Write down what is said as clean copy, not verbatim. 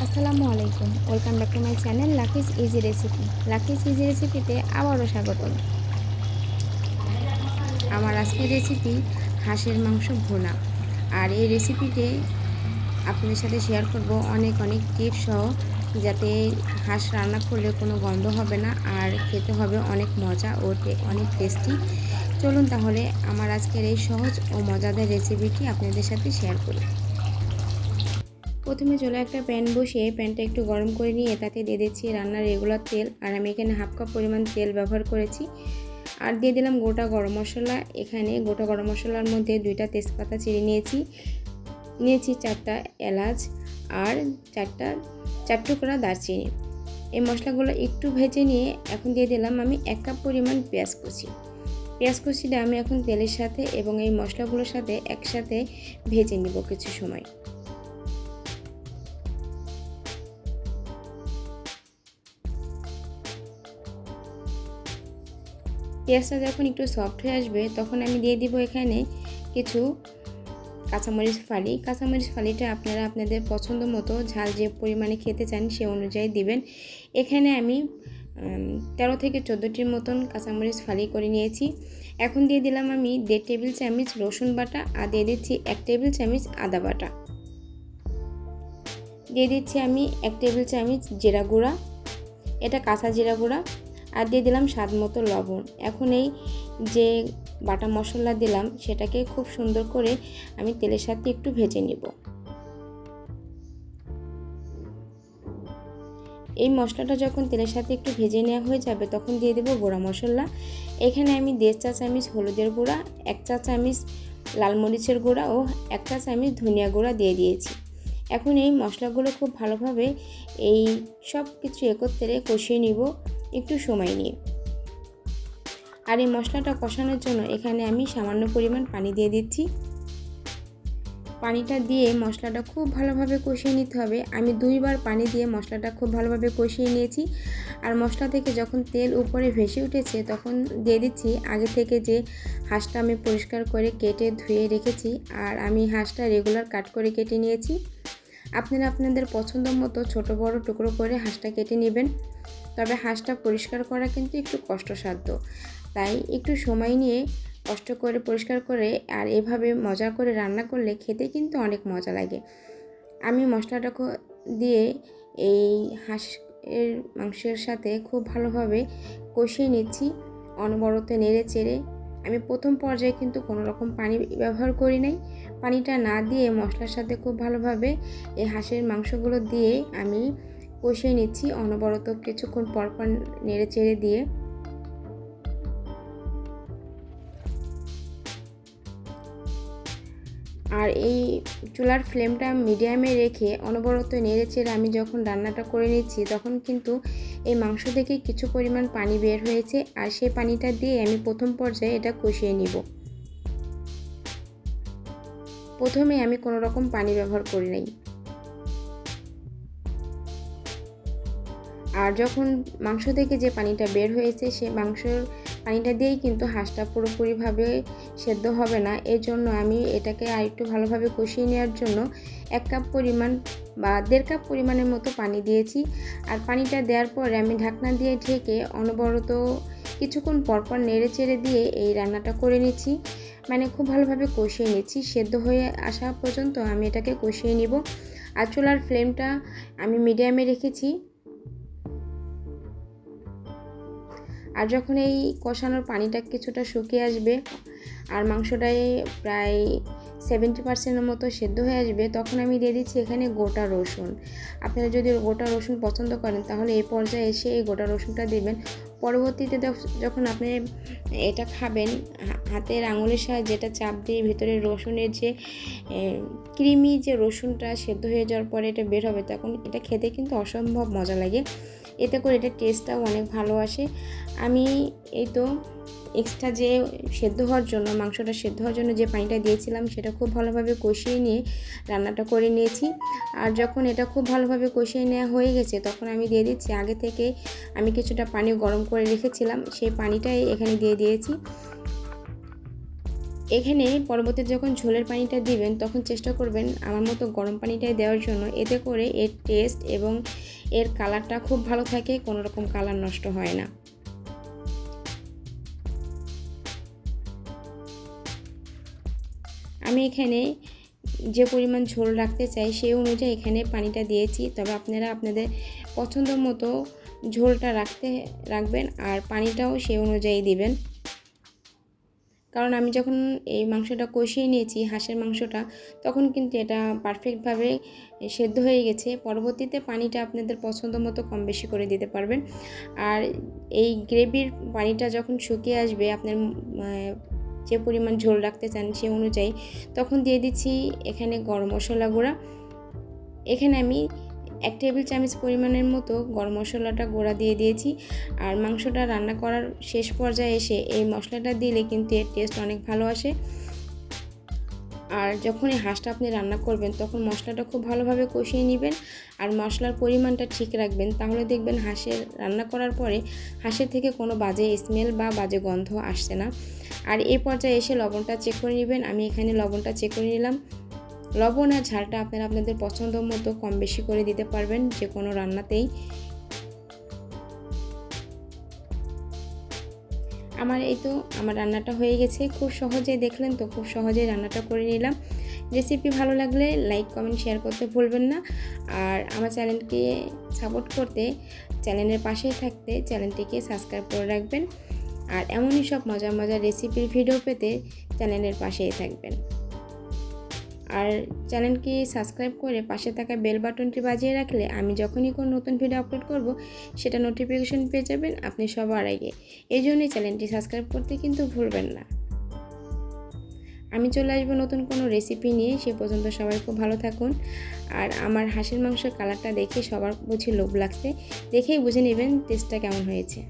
আসসালামু আলাইকুম, welcome back to my channel Lucky's easy recipe. Lucky's easy রেসিপিতে আবারও স্বাগতম। আমার আজকের রেসিপি হাঁসের মাংস ভুনা। আর এই রেসিপিতে আপনাদের সাথে শেয়ার করব অনেক টিপস সহ, যাতে হাঁস রান্না করলে কোনো গন্ধ হবে না আর খেতে হবে অনেক মজা ও অনেক টেস্টি। চলুন তাহলে আমার আজকের এই সহজ ও মজাদার রেসিপিটি আপনাদের সাথে শেয়ার করি। প্রথমে চুলায় একটা প্যান বসিয়ে প্যানটা একটু গরম করে নিয়ে তাতে দিয়ে দিচ্ছি রান্নার রেগুলার তেল। আর আমি এখানে হাফ কাপ পরিমাণ তেল ব্যবহার করেছি। আর দিয়ে দিলাম গোটা গরম মশলা। এখানে গোটা গরম মশলার মধ্যে 2টা তেজপাতা চিড়ে নিয়েছি, 4টা এলাচ আর 4 টুকরা দারচিনি। এই মশলাগুলো একটু ভেজে নিয়ে এখন দিয়ে দিলাম আমি 1 কাপ পরিমাণ পেঁয়াজ কুচিটা আমি এখন তেলের সাথে এবং এই মশলাগুলোর সাথে একসাথে ভেজে নিব কিছু সময়। পেঁয়াজটা যখন একটু সফট হয়ে আসবে তখন আমি দিয়ে দিব এখানে কিছু কাঁচামরিচ ফালিটা আপনারা আপনাদের পছন্দ মতো ঝাল যে পরিমাণে খেতে চান সে অনুযায়ী দিবেন। এখানে আমি 13 থেকে 14টির মতন কাঁচামরিচ ফালি করে নিয়েছি। এখন দিয়ে দিলাম আমি 1.5 টেবিল চামচ রসুন বাটা আর দিয়ে দিচ্ছি 1 টেবিল চামচ আদা বাটা। দিয়ে দিচ্ছি আমি 1 টেবিল চামচ জিরা গুঁড়া, এটা কাঁচা জিরা গুঁড়া। আর দিয়ে দিলাম স্বাদ মতো লবণ। এখন এই যে বাটা মশলা দিলাম সেটাকে খুব সুন্দর করে আমি তেলের সাথে একটু ভেজে নিব। এই মশলাটা যখন তেলের সাথে একটু ভেজে নেওয়া হয়ে যাবে তখন দিয়ে দেব গুঁড়া মশলা। এখানে আমি 1.5 চা চামচ হলুদের গুঁড়া, 1 চা চামচ লাল মরিচের গুঁড়া ও 1 চা চামচ ধনিয়া গুঁড়া দিয়ে দিয়েছি। এখন এই মশলাগুলো খুব ভালোভাবে এই সব কিছু একত্রে কষিয়ে নিব একটু সময় নিয়ে। আর এই মশলাটা কষানোর জন্য এখানে আমি সামান্য পরিমাণ পানি দিয়ে দিচ্ছি। পানিটা দিয়ে মশলাটা খুব ভালোভাবে কষিয়ে নিতে হবে। আমি 2বার পানি দিয়ে মশলাটা খুব ভালোভাবে কষিয়ে নিয়েছি। আর মশলা থেকে যখন তেল উপরে ভেসে উঠেছে তখন দিয়ে দিচ্ছি আগে থেকে যে হাঁসটা আমি পরিষ্কার করে কেটে ধুয়ে রেখেছি। আর আমি হাঁসটা রেগুলার কাট করে কেটে নিয়েছি। আপনারা আপনাদের পছন্দ মতো ছোট বড় টুকরো করে হাঁসটা কেটে নেবেন। তবে হাঁসটা পরিষ্কার করা কিন্তু একটু কষ্টসাধ্য, তাই একটু সময় নিয়ে কষ্ট করে পরিষ্কার করে আর এভাবে মজা করে রান্না করলে খেতে কিন্তু অনেক মজা লাগে। আমি মশলাটা দিয়ে এই হাঁসের মাংসের সাথে খুব ভালোভাবে কষিয়ে নিচ্ছি, অনবরত নেড়ে চেড়ে। আমি প্রথম পর্যায়ে কিন্তু কোনো রকম পানি ব্যবহার করি নাই। পানিটা না দিয়ে মশলার সাথে খুব ভালোভাবে এই হাঁসের মাংসগুলো দিয়ে আমি কষিয়ে নিচ্ছি, অনবরত কিছুক্ষণ পর নেড়ে চেড়ে দিয়ে। আর এই চুলার ফ্লেমটা মিডিয়ামে রেখে অনবরত নেড়ে চেড়ে আমি যখন রান্নাটা করে নিচ্ছি তখন কিন্তু এই মাংস থেকে কিছু পরিমাণ পানি বের হয়েছে। আর সেই পানিটা দিয়ে আমি প্রথম পর্যায়ে এটা কষিয়ে নিব। প্রথমে আমি কোনো রকম পানি ব্যবহার করি নাই। আর যখন মাংস থেকে যে পানিটা বের হয়েছে সে মাংসের পানিটা দিয়েই কিন্তু হাঁসটা পুরোপুরিভাবে সেদ্ধ হবে না। এর জন্য আমি এটাকে আরেকটু ভালোভাবে কষিয়ে নেওয়ার জন্য 1 কাপ পরিমাণ বা 1.5 কাপ পরিমাণের মতো পানি দিয়েছি। আর পানিটা দেওয়ার পরে আমি ঢাকনা দিয়ে ঢেকে অনবরত কিছুক্ষণ পরপর নেড়ে চেড়ে দিয়ে এই রান্নাটা করে নিচ্ছি, মানে খুব ভালোভাবে কষিয়ে নিচ্ছি। সেদ্ধ হয়ে আসা পর্যন্ত আমি এটাকে কষিয়ে নিব। আর চুলার ফ্লেমটা আমি মিডিয়ামে রেখেছি। আর যখন এই কষানোর পানিটা কিছুটা শুকিয়ে আসবে আর মাংসটায় প্রায় 70% মতো সেদ্ধ হয়ে আসবে তখন আমি দিয়ে দিচ্ছি এখানে গোটা রসুন। আপনারা যদি গোটা রসুন পছন্দ করেন তাহলে এই পর্যায়ে এসে এই গোটা রসুনটা দেবেন। পরবর্তীতে যখন আপনি এটা খাবেন হাতের আঙুলের সাহায্যে এটা চাপ দিয়ে ভিতরে রসুনের যে ক্রিমি যে রসুনটা সেদ্ধ হয়ে যাওয়ার পরে এটা বের হবে তখন এটা খেতে কিন্তু অসম্ভব মজা লাগে। এতে করে এটা টেস্টটাও অনেক ভালো আসে। আমি এই তো এক্সট্রা যে মাংসটা সেদ্ধ হওয়ার জন্য যে পানিটা দিয়েছিলাম সেটা খুব ভালোভাবে কষিয়ে নিয়ে রান্নাটা করে নিয়েছি। আর যখন এটা খুব ভালোভাবে কষিয়ে নেওয়া হয়ে গেছে তখন আমি দিয়ে দিচ্ছি আগে থেকে আমি কিছুটা পানি গরম করে রেখেছিলাম, সেই পানিটাই এখানে দিয়ে দিয়েছি। এখানে পরবর্তীতে যখন ঝোলের পানিটা দিবেন তখন চেষ্টা করবেন আমার মতো গরম পানিটাই দেওয়ার জন্য, এতে করে এর টেস্ট এবং এর কালারটা খুব ভালো থাকে, কোনো রকম কালার নষ্ট হয় না। আমি এখানে যে পরিমাণ ঝোল রাখতে চাই সেই অনুযায়ী এখানে পানিটা দিয়েছি, তবে আপনারা আপনাদের পছন্দ মতো ঝোলটা রাখবেন আর পানিটাও সেই অনুযায়ী দিবেন। কারণ আমি যখন এই মাংসটা কষিয়ে নিয়েছি হাঁসের মাংসটা, তখন কিন্তু এটা পারফেক্টভাবে সেদ্ধ হয়ে গেছে। পরবর্তীতে পানিটা আপনাদের পছন্দ মতো কম বেশি করে দিতে পারবেন। আর এই গ্রেভির পানিটা যখন শুকিয়ে আসবে, আপনার যে পরিমাণ ঝোল রাখতে চান সে অনুযায়ী, তখন দিয়ে দিচ্ছি এখানে গরম মশলা গুঁড়া। এখানে আমি 1 টেবিল চামচ পরিমাণের মতো গরম মশলাটা গুঁড়া দিয়ে দিয়েছি। আর মাংসটা রান্না করার শেষ পর্যায়ে এসে এই মশলাটা দিলে কিন্তু এর টেস্ট অনেক ভালো আসে। আর যখন এই হাঁসটা আপনি রান্না করবেন তখন মশলাটা খুব ভালোভাবে কষিয়ে নেবেন আর মশলার পরিমাণটা ঠিক রাখবেন, তাহলে দেখবেন হাঁসের রান্না করার পরে হাঁসের থেকে কোনো বাজে স্মেল বা বাজে গন্ধ আসছে না। আর এই পর্যায়ে এসে লবণটা চেক করে নেবেন। আমি এখানে লবণটা চেক করে নিলাম। লবণ আর ঝালটা আপনারা আপনাদের পছন্দ মতো কম বেশি করে দিতে পারবেন যে কোনো রান্নাতেই। আমার রান্নাটা হয়ে গেছে। খুব সহজেই দেখলেন তো, খুব সহজেই রান্নাটা করে নিলাম। রেসিপি ভালো লাগলে লাইক কমেন্ট শেয়ার করতে ভুলবেন না। আর আমার চ্যানেলকে সাপোর্ট করতে, চ্যানেলের পাশেই থাকতে চ্যানেলটিকে সাবস্ক্রাইব করে রাখবেন। আর এমনই সব মজার মজার রেসিপির ভিডিও পেতে চ্যানেলের পাশেই থাকবেন। আর চ্যানেলকে সাবস্ক্রাইব করে পাশে থাকা বেল বাটনটি বাজিয়ে রাখলে আমি যখনই কোনো নতুন ভিডিও আপলোড করব সেটা নোটিফিকেশন পেয়ে যাবেন আপনি সবার আগে। এই জন্যই চ্যানেলটি সাবস্ক্রাইব করতে কিন্তু ভুলবেন না। আমি চলে আসবো নতুন কোনো রেসিপি নিয়ে। সে পর্যন্ত সবাই খুব ভালো থাকুন। আর আমার হাঁসের মাংসের কালারটা দেখে সবার বুঝি লোভ লাগছে, দেখেই বুঝে নেবেন টেস্টটা কেমন হয়েছে।